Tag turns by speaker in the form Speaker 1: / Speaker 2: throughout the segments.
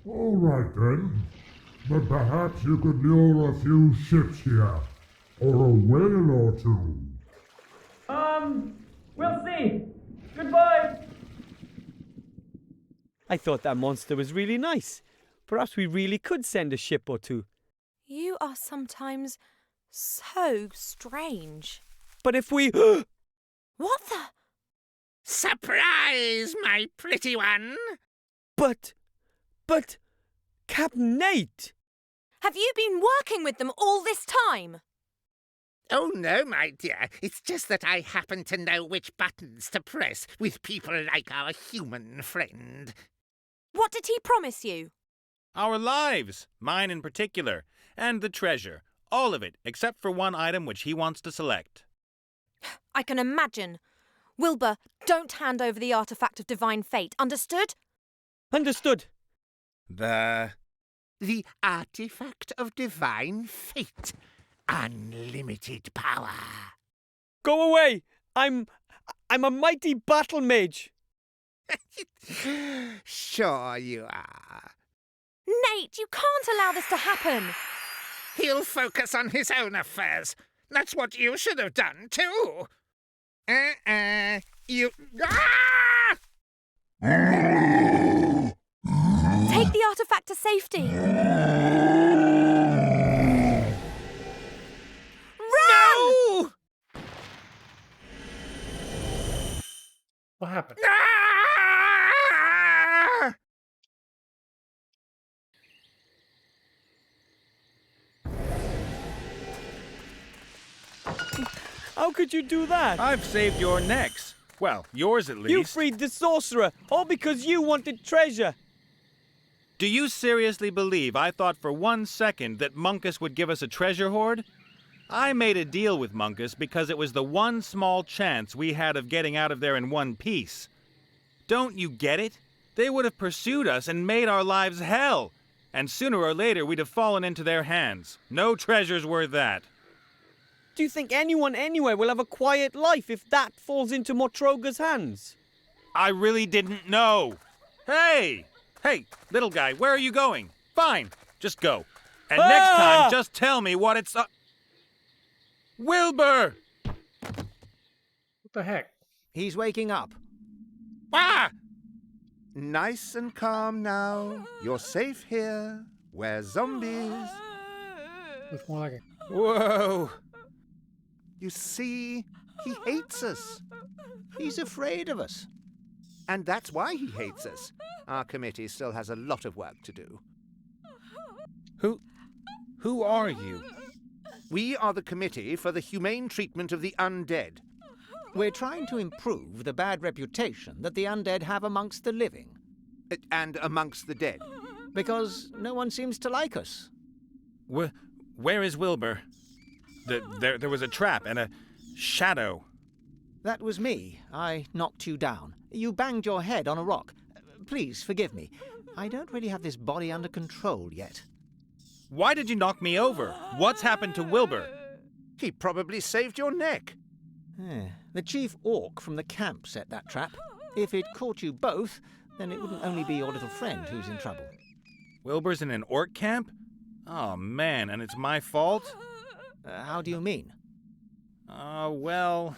Speaker 1: All right then. But perhaps you could lure a few ships here, or a whale or two.
Speaker 2: We'll see. Goodbye.
Speaker 3: I thought that monster was really nice. Perhaps we really could send a ship or two.
Speaker 4: You are sometimes so strange.
Speaker 3: But if we...
Speaker 4: What the?
Speaker 5: Surprise, my pretty one!
Speaker 3: But... Captain Nate!
Speaker 4: Have you been working with them all this time?
Speaker 5: Oh, no, my dear. It's just that I happen to know which buttons to press with people like our human friend.
Speaker 4: What did he promise you?
Speaker 6: Our lives, mine in particular, and the treasure. All of it, except for one item which he wants to select.
Speaker 4: I can imagine. Wilbur, don't hand over the artifact of divine fate, understood?
Speaker 3: Understood.
Speaker 5: The artifact of divine fate. Unlimited power.
Speaker 3: Go away! I'm a mighty battle mage.
Speaker 5: Sure you are.
Speaker 4: Nate, you can't allow this to happen.
Speaker 5: He'll focus on his own affairs. That's what you should have done, too. You... Ah!
Speaker 4: Take the artifact to safety.
Speaker 5: No!
Speaker 2: What happened?
Speaker 5: Ah!
Speaker 3: How could you do that?
Speaker 6: I've saved your necks. Well, yours at least.
Speaker 3: You freed the sorcerer, all because you wanted treasure.
Speaker 6: Do you seriously believe I thought for 1 second that Munkus would give us a treasure hoard? I made a deal with Munkus because it was the one small chance we had of getting out of there in one piece. Don't you get it? They would have pursued us and made our lives hell. And sooner or later we'd have fallen into their hands. No treasure's worth that.
Speaker 3: Do you think anyone anywhere will have a quiet life if that falls into Motroga's hands?
Speaker 6: I really didn't know. Hey! Hey, little guy, where are you going? Fine, just go. And next time, just tell me what it's... Wilbur!
Speaker 2: What the heck?
Speaker 7: He's waking up.
Speaker 5: Ah!
Speaker 8: Nice and calm now. You're safe here. We're zombies.
Speaker 2: Looks more like a...
Speaker 6: Whoa!
Speaker 8: You see, he hates us.
Speaker 7: He's afraid of us.
Speaker 8: And that's why he hates us. Our committee still has a lot of work to do.
Speaker 6: Who are you?
Speaker 8: We are the Committee for the Humane Treatment of the Undead.
Speaker 7: We're trying to improve the bad reputation that the undead have amongst the living.
Speaker 8: And amongst the dead.
Speaker 7: Because no one seems to like us.
Speaker 6: Where is Wilbur? There was a trap and a shadow.
Speaker 7: That was me. I knocked you down. You banged your head on a rock. Please, forgive me. I don't really have this body under control yet.
Speaker 6: Why did you knock me over? What's happened to Wilbur?
Speaker 8: He probably saved your neck.
Speaker 7: The chief orc from the camp set that trap. If it caught you both, then it wouldn't only be your little friend who's in trouble.
Speaker 6: Wilbur's in an orc camp? Oh, man, and it's my fault?
Speaker 7: How do you mean?
Speaker 6: Well...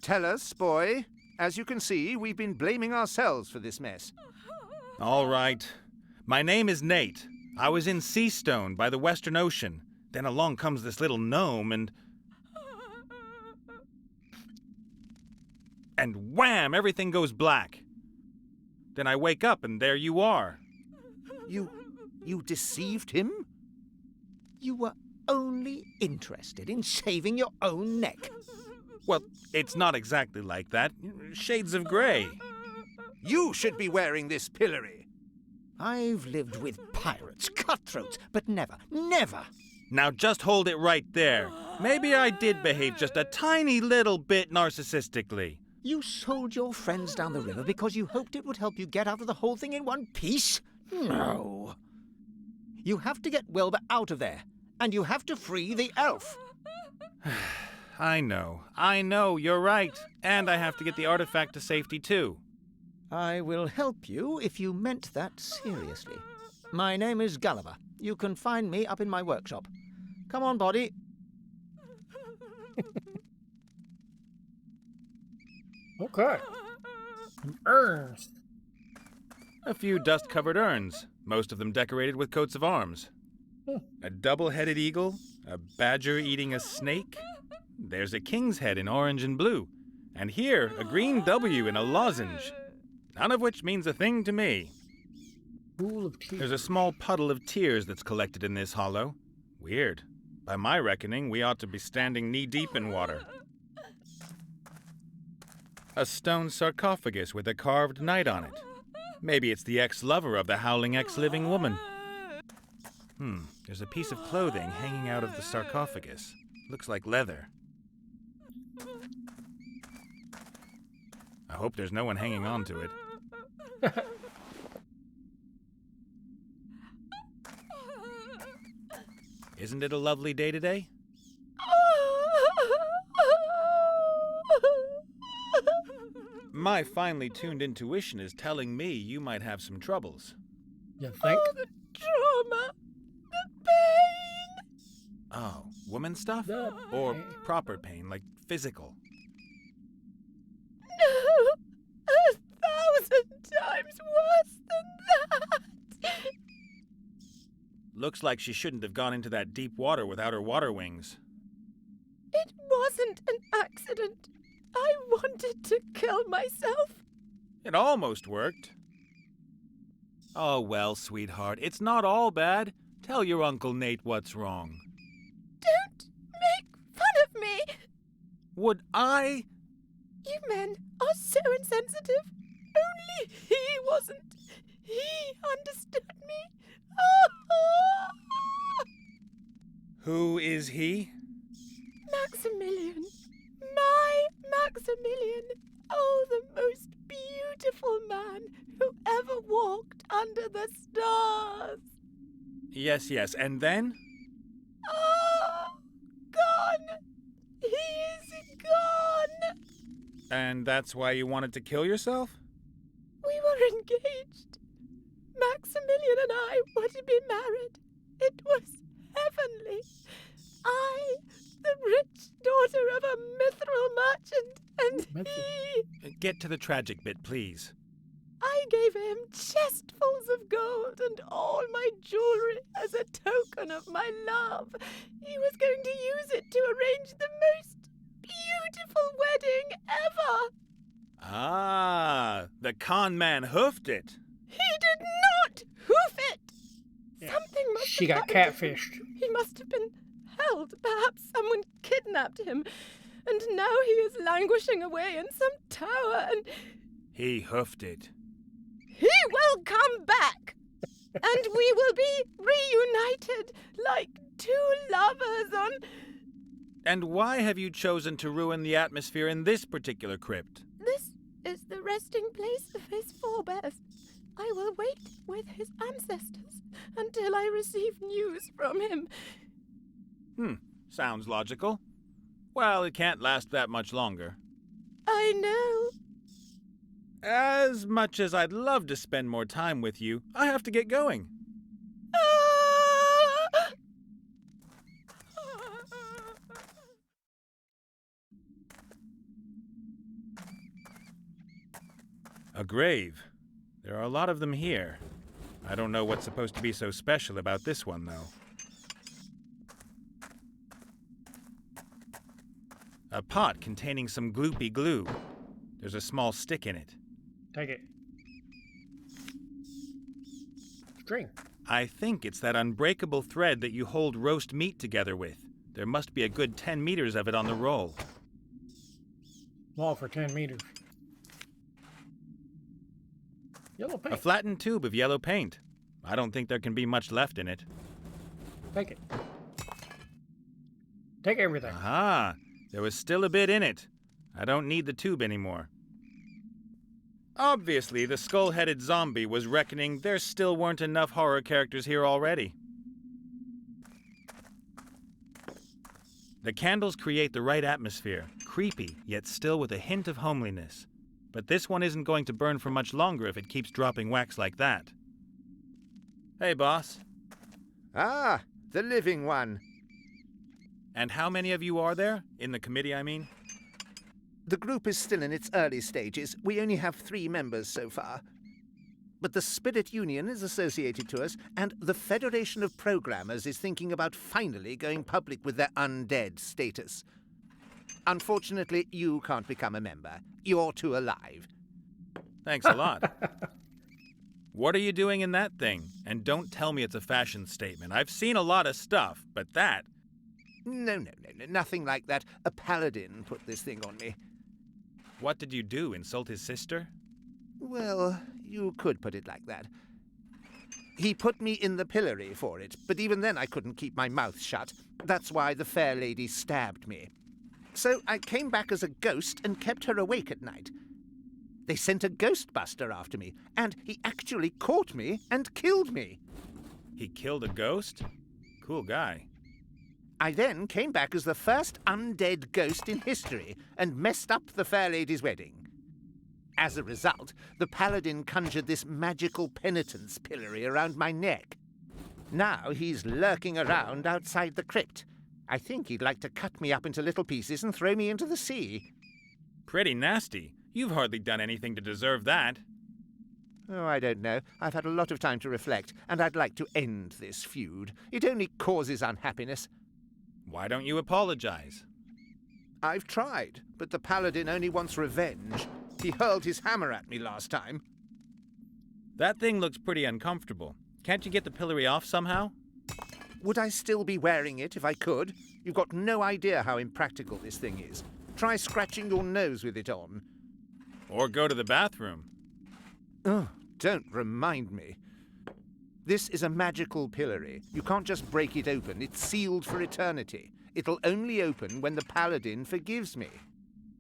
Speaker 8: Tell us, boy. As you can see, we've been blaming ourselves for this mess.
Speaker 6: All right. My name is Nate. I was in Seastone by the Western Ocean. Then along comes this little gnome and wham! Everything goes black. Then I wake up and there you are.
Speaker 8: You deceived him?
Speaker 7: You were only interested in saving your own neck.
Speaker 6: Well, it's not exactly like that. Shades of grey.
Speaker 8: You should be wearing this pillory.
Speaker 7: I've lived with pirates, cutthroats, but never...
Speaker 6: Now just hold it right there. Maybe I did behave just a tiny little bit narcissistically.
Speaker 7: You sold your friends down the river because you hoped it would help you get out of the whole thing in one piece? No. You have to get Wilbur out of there, and you have to free the elf.
Speaker 6: I know, you're right. And I have to get the artifact to safety too.
Speaker 7: I will help you if you meant that seriously. My name is Gulliver. You can find me up in my workshop. Come on, Body.
Speaker 2: Okay. Some urns.
Speaker 6: A few dust-covered urns, most of them decorated with coats of arms. A double-headed eagle, a badger eating a snake. There's a king's head in orange and blue. And here, a green W in a lozenge. None of which means a thing to me.
Speaker 2: Pool of tears.
Speaker 6: There's a small puddle of tears that's collected in this hollow. Weird. By my reckoning, we ought to be standing knee-deep in water. A stone sarcophagus with a carved knight on it. Maybe it's the ex-lover of the howling ex-living woman. There's a piece of clothing hanging out of the sarcophagus. Looks like leather. I hope there's no one hanging on to it. Isn't it a lovely day today? My finely tuned intuition is telling me you might have some troubles.
Speaker 2: You think?
Speaker 4: The trauma, the pain.
Speaker 6: Oh, woman stuff?
Speaker 2: The
Speaker 6: Or
Speaker 2: pain.
Speaker 6: proper pain, like physical?
Speaker 4: No, 1,000 times worse than that.
Speaker 6: Looks like she shouldn't have gone into that deep water without her water wings.
Speaker 4: It wasn't an accident. I wanted to kill myself.
Speaker 6: It almost worked. Oh, well, sweetheart, it's not all bad. Tell your Uncle Nate what's wrong.
Speaker 4: Don't make fun of me.
Speaker 6: Would I?
Speaker 4: You men are so insensitive. Only he wasn't. He understood me.
Speaker 6: Who is he?
Speaker 4: Maximilian. My Maximilian. Oh, the most beautiful man who ever walked under the stars.
Speaker 6: Yes, and then?
Speaker 4: Oh, gone. He is gone.
Speaker 6: And that's why you wanted to kill yourself?
Speaker 4: We were engaged. Maximilian and I were to be married. It was heavenly. I, the rich daughter of a mithril merchant, and he...
Speaker 6: Get to the tragic bit, please.
Speaker 4: I gave him chestfuls of gold and all my jewelry as a token of my love. He was going to use it to arrange the most beautiful wedding ever.
Speaker 6: Ah, the con man hoofed it.
Speaker 4: He did not hoof it.
Speaker 2: Yeah.
Speaker 4: Something must
Speaker 2: She
Speaker 4: have
Speaker 2: got
Speaker 4: happened to him.
Speaker 2: catfished.
Speaker 4: He must have been held. Perhaps someone kidnapped him. And now he is languishing away in some tower and...
Speaker 6: He hoofed it.
Speaker 4: He will come back! And we will be reunited like two lovers on...
Speaker 6: And why have you chosen to ruin the atmosphere in this particular crypt?
Speaker 4: This is the resting place of his forebears. I will wait with his ancestors until I receive news from him.
Speaker 6: Sounds logical. Well, it can't last that much longer.
Speaker 4: I know.
Speaker 6: As much as I'd love to spend more time with you, I have to get going. A grave. There are a lot of them here. I don't know what's supposed to be so special about this one, though. A pot containing some gloopy glue. There's a small stick in it.
Speaker 2: Take it. String.
Speaker 6: I think it's that unbreakable thread that you hold roast meat together with. There must be a good 10 meters of it on the roll.
Speaker 2: Wall for 10 meters. Yellow paint.
Speaker 6: A flattened tube of yellow paint. I don't think there can be much left in it.
Speaker 2: Take it. Take everything.
Speaker 6: Aha! There was still a bit in it. I don't need the tube anymore. Obviously, the skull-headed zombie was reckoning there still weren't enough horror characters here already. The candles create the right atmosphere, creepy, yet still with a hint of homeliness. But this one isn't going to burn for much longer if it keeps dropping wax like that. Hey, boss.
Speaker 8: Ah, the living one.
Speaker 6: And how many of you are there? In the committee, I mean?
Speaker 8: The group is still in its early stages. We only have 3 members so far. But the Spirit Union is associated to us, and the Federation of Programmers is thinking about finally going public with their undead status. Unfortunately, you can't become a member. You're too alive.
Speaker 6: Thanks a lot. What are you doing in that thing? And don't tell me it's a fashion statement. I've seen a lot of stuff, but that...
Speaker 8: No, nothing like that. A paladin put this thing on me.
Speaker 6: What did you do, insult his sister?
Speaker 8: Well, you could put it like that. He put me in the pillory for it, but even then I couldn't keep my mouth shut. That's why the fair lady stabbed me. So I came back as a ghost and kept her awake at night. They sent a ghostbuster after me, and he actually caught me and killed me.
Speaker 6: He killed a ghost? Cool guy.
Speaker 8: I then came back as the first undead ghost in history and messed up the fair lady's wedding. As a result, the paladin conjured this magical penitence pillory around my neck. Now he's lurking around outside the crypt. I think he'd like to cut me up into little pieces and throw me into the sea.
Speaker 6: Pretty nasty. You've hardly done anything to deserve that.
Speaker 8: Oh, I don't know. I've had a lot of time to reflect, and I'd like to end this feud. It only causes unhappiness.
Speaker 6: Why don't you apologize?
Speaker 8: I've tried, but the paladin only wants revenge. He hurled his hammer at me last time.
Speaker 6: That thing looks pretty uncomfortable. Can't you get the pillory off somehow?
Speaker 8: Would I still be wearing it if I could? You've got no idea how impractical this thing is. Try scratching your nose with it on.
Speaker 6: Or go to the bathroom.
Speaker 8: Oh, don't remind me. This is a magical pillory. You can't just break it open. It's sealed for eternity. It'll only open when the paladin forgives me.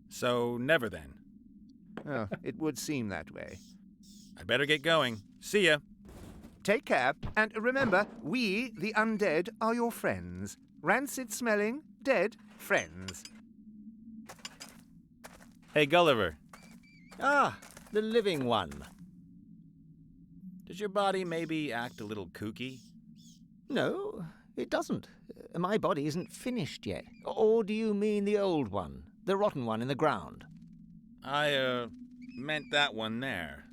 Speaker 6: So, never then.
Speaker 8: Oh, it would seem that way.
Speaker 6: I'd better get going. See ya.
Speaker 8: Take care, and remember, we, the undead, are your friends. Rancid-smelling, dead friends.
Speaker 6: Hey, Gulliver.
Speaker 7: Ah, the living one.
Speaker 6: Does your body maybe act a little kooky?
Speaker 7: No, it doesn't. My body isn't finished yet. Or do you mean the old one? The rotten one in the ground?
Speaker 6: I, meant that one there.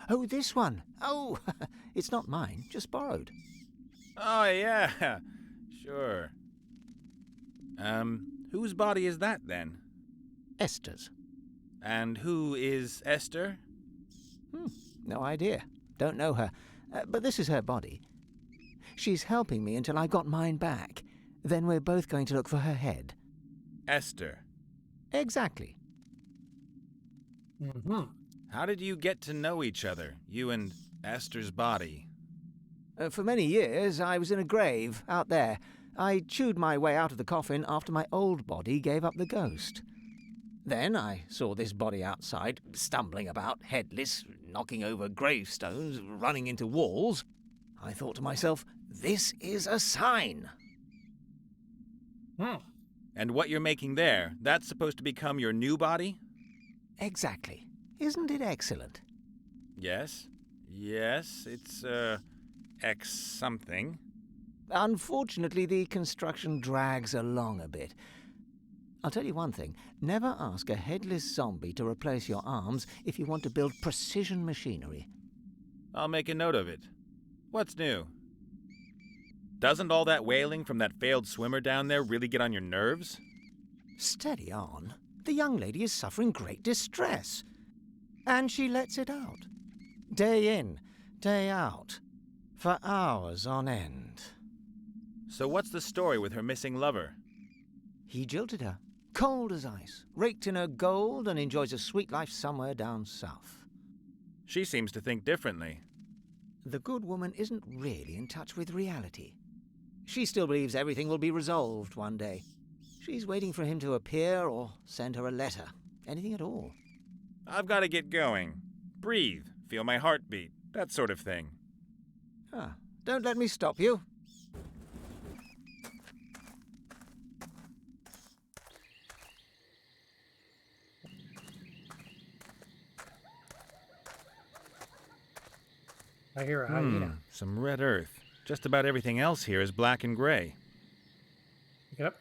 Speaker 7: Oh, this one. Oh, it's not mine, just borrowed.
Speaker 6: Oh, yeah. Sure. Whose body is that, then?
Speaker 7: Esther's.
Speaker 6: And who is Esther?
Speaker 7: No idea. Don't know her. But this is her body. She's helping me until I got mine back. Then we're both going to look for her head.
Speaker 6: Esther.
Speaker 7: Exactly.
Speaker 2: Mm-hmm.
Speaker 6: How did you get to know each other, you and Esther's body?
Speaker 7: For many years, I was in a grave out there. I chewed my way out of the coffin after my old body gave up the ghost. Then I saw this body outside, stumbling about, headless, knocking over gravestones, running into walls. I thought to myself, this is a sign.
Speaker 6: And what you're making there, that's supposed to become your new body?
Speaker 7: Exactly. Isn't it excellent?
Speaker 6: Yes. Yes, it's, X something.
Speaker 7: Unfortunately, the construction drags along a bit. I'll tell you one thing. Never ask a headless zombie to replace your arms if you want to build precision machinery.
Speaker 6: I'll make a note of it. What's new? Doesn't all that wailing from that failed swimmer down there really get on your nerves?
Speaker 7: Steady on. The young lady is suffering great distress. And she lets it out. Day in, day out. For hours on end.
Speaker 6: So what's the story with her missing lover?
Speaker 7: He jilted her. Cold as ice, raked in her gold, and enjoys a sweet life somewhere down south.
Speaker 6: She seems to think differently.
Speaker 7: The good woman isn't really in touch with reality. She still believes everything will be resolved one day. She's waiting for him to appear or send her a letter. Anything at all.
Speaker 6: I've got to get going. Breathe, feel my heartbeat, that sort of thing.
Speaker 7: Don't let me stop you.
Speaker 2: I hear a hyena.
Speaker 6: Some red earth. Just about everything else here is black and gray.
Speaker 2: Pick it up.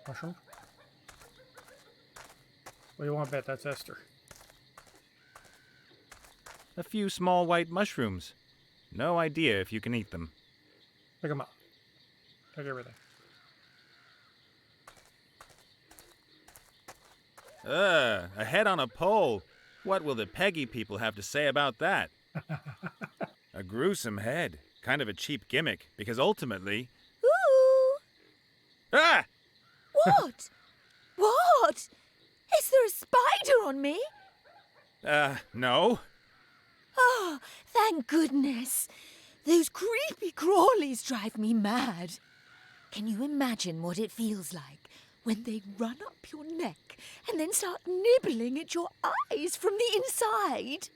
Speaker 2: Mushroom. What do you want, Bet? That's Esther.
Speaker 6: A few small white mushrooms. No idea if you can eat them.
Speaker 2: Pick them up. Take everything.
Speaker 6: A head on a pole. What will the Peggy people have to say about that? A gruesome head. Kind of a cheap gimmick, because ultimately...
Speaker 4: Ooh!
Speaker 6: Ah!
Speaker 4: What? What? Is there a spider on me?
Speaker 6: No.
Speaker 4: Oh, thank goodness. Those creepy crawlies drive me mad. Can you imagine what it feels like when they run up your neck and then start nibbling at your eyes from the inside?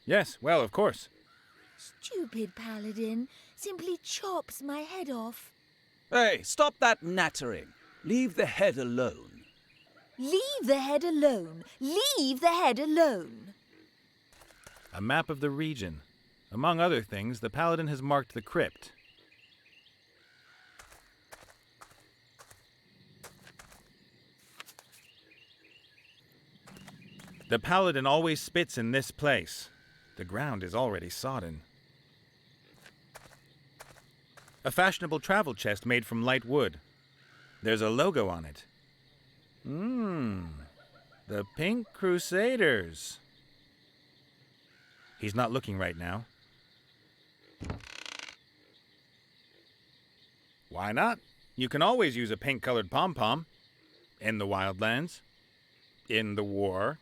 Speaker 6: Yes, well, of course.
Speaker 4: Stupid paladin simply chops my head off.
Speaker 9: Hey, stop that nattering. Leave the head alone.
Speaker 4: Leave the head alone. Leave the head alone.
Speaker 6: A map of the region. Among other things, the paladin has marked the crypt. The paladin always spits in this place. The ground is already sodden. A fashionable travel chest made from light wood. There's a logo on it. The Pink Crusaders. He's not looking right now. Why not? You can always use a pink-colored pom-pom. In the wildlands. In the war.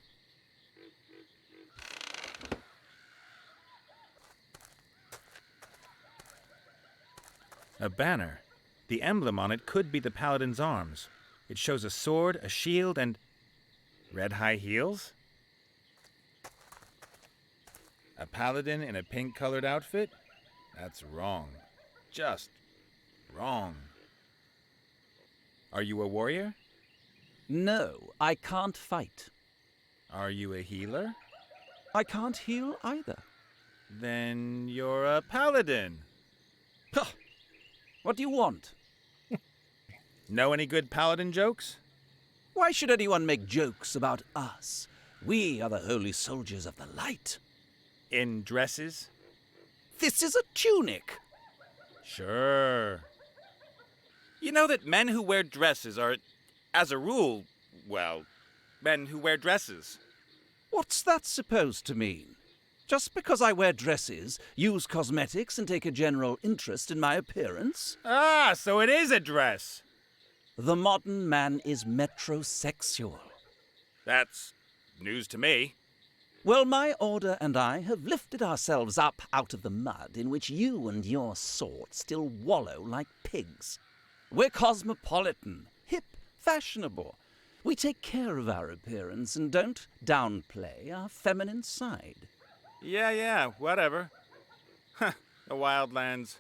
Speaker 6: A banner. The emblem on it could be the paladin's arms. It shows a sword, a shield, and... red high heels? A paladin in a pink-colored outfit? That's wrong. Just wrong. Are you a warrior?
Speaker 9: No, I can't fight.
Speaker 6: Are you a healer?
Speaker 9: I can't heal either.
Speaker 6: Then you're a paladin.
Speaker 9: Huh. What do you want?
Speaker 6: Know any good paladin jokes?
Speaker 9: Why should anyone make jokes about us? We are the holy soldiers of the light.
Speaker 6: In dresses?
Speaker 9: This is a tunic.
Speaker 6: Sure. You know that men who wear dresses are, as a rule, well, men who wear dresses.
Speaker 9: What's that supposed to mean? Just because I wear dresses, use cosmetics, and take a general interest in my appearance?
Speaker 6: Ah, so it is a dress.
Speaker 9: The modern man is metrosexual.
Speaker 6: That's news to me.
Speaker 9: Well, my order and I have lifted ourselves up out of the mud in which you and your sort still wallow like pigs. We're cosmopolitan, hip, fashionable. We take care of our appearance and don't downplay our feminine side.
Speaker 6: Yeah, whatever. Huh, the wildlands.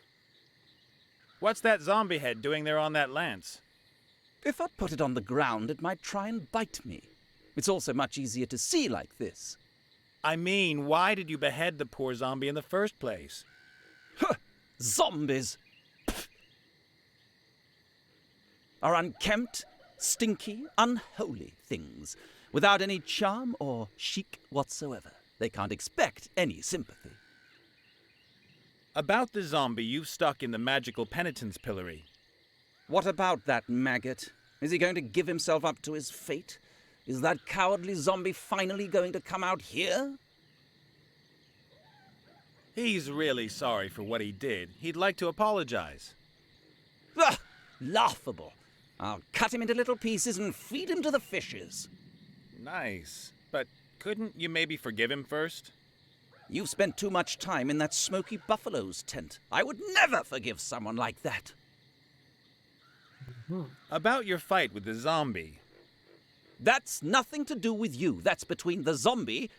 Speaker 6: What's that zombie head doing there on that lance?
Speaker 9: If I put it on the ground, it might try and bite me. It's also much easier to see like this.
Speaker 6: I mean, why did you behead the poor zombie in the first place?
Speaker 9: Huh, zombies! Pfft. Are unkempt, stinky, unholy things, without any charm or chic whatsoever. They can't expect any sympathy.
Speaker 6: About the zombie you've stuck in the magical penitence pillory.
Speaker 9: What about that maggot? Is he going to give himself up to his fate? Is that cowardly zombie finally going to come out here?
Speaker 6: He's really sorry for what he did. He'd like to apologize.
Speaker 9: Ugh, laughable. I'll cut him into little pieces and feed him to the fishes.
Speaker 6: Nice. But couldn't you maybe forgive him first?
Speaker 9: You've spent too much time in that smoky buffalo's tent. I would never forgive someone like that.
Speaker 6: About your fight with the zombie.
Speaker 9: That's nothing to do with you. That's between the zombie